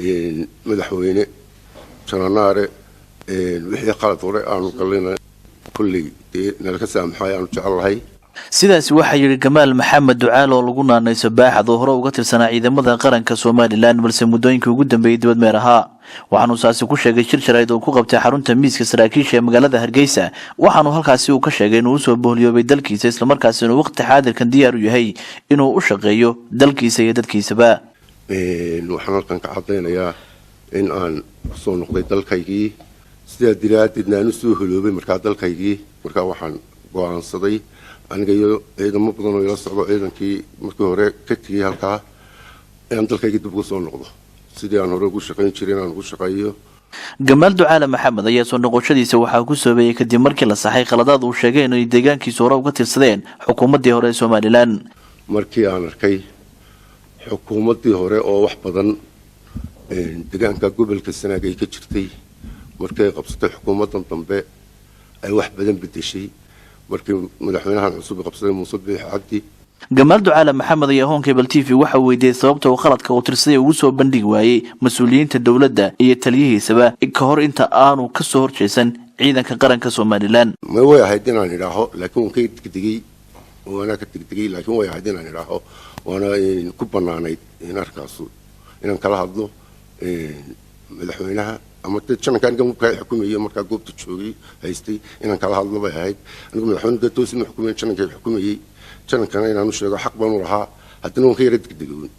madaxweyne jananaare wixii qalad hore aanu galina kulli nala ka saamaxay aanu jecelahay. sidaas waxa yiri Gamaal Maxamed Ducaal oo lagu naanayso baaxad oo hore uga tirsanaa ciidamada qaranka Soomaaliland balse muddooyinkii ugu dambeeyay dibad meeraha waxaanu saasi ku sheegay shir jarayd oo ku qabtay xarunta miiska saraakiisha ee magaalada Hargeysa waxaanu halkaasi uu ka sheegay inuu soo booliyoobay dalkiisa isla markaasina waqti xaadirkan diyaar u yahay inuu u shaqeeyo dalkiisa iyo dadkiisaba. waxaan halkan ka cadeynayaa in aan soo noqday dalkaygii sida diraadidna aanu soo holoobay markaa dalkaygii markaa waxaan go'aansaday aniga iyo ciidamo badan oo ila socdo ciidankii markii hore ka tagay halkaa aan dalkaygii dib ugu soo noqdo sidii aan hore ugu shaqayn jiray aan ugu shaqeeyo. Gamaal Ducaal Maxamed ayaa soo noqoshadiisa waxa ku soobeeyay kadib markii la saxay qaladaad uu sheegay inay deegaankiisa hore uga tirsadeen xukuumaddii hore ee Soomaaliland. markii aan arkay xukuumaddii hore oo wax badan deegaanka gobolka Sanaag ay ka jirtay markay qabsatay xukuumaddan dambe ay wax badan bedeshay markii madaxweynaha cusub qabsaday Muuse Biixi Cabdi. Gamaal Ducaal Maxamed ayaa hoon Cable TV waxa weydiiyay sababta uu qaladka uu tirsaday ugu soo bandhigi waayay mas'uuliyiinta dawladda iyo taliyihiisaba ka hor inta aanu ka soo horjeesan ciidanka qaranka Soomaaliland. ma way ahayd inaan idhaaho laakiin uu ka degdegay waana ka degdegay laakiin way ahayd inaan idhaaho waana ku banaanayd in arkaasu inaan kala hadlo madaxweynaha ama jankan ka xukumayay markaa goobta joogay haystay inaan kala hadlo bay ahayd anigu madaxweynaha toosin xukumayay jankan xukumayay janankana inaanu sheego xaq baan u lahaa haddana waan ka yara degdegay.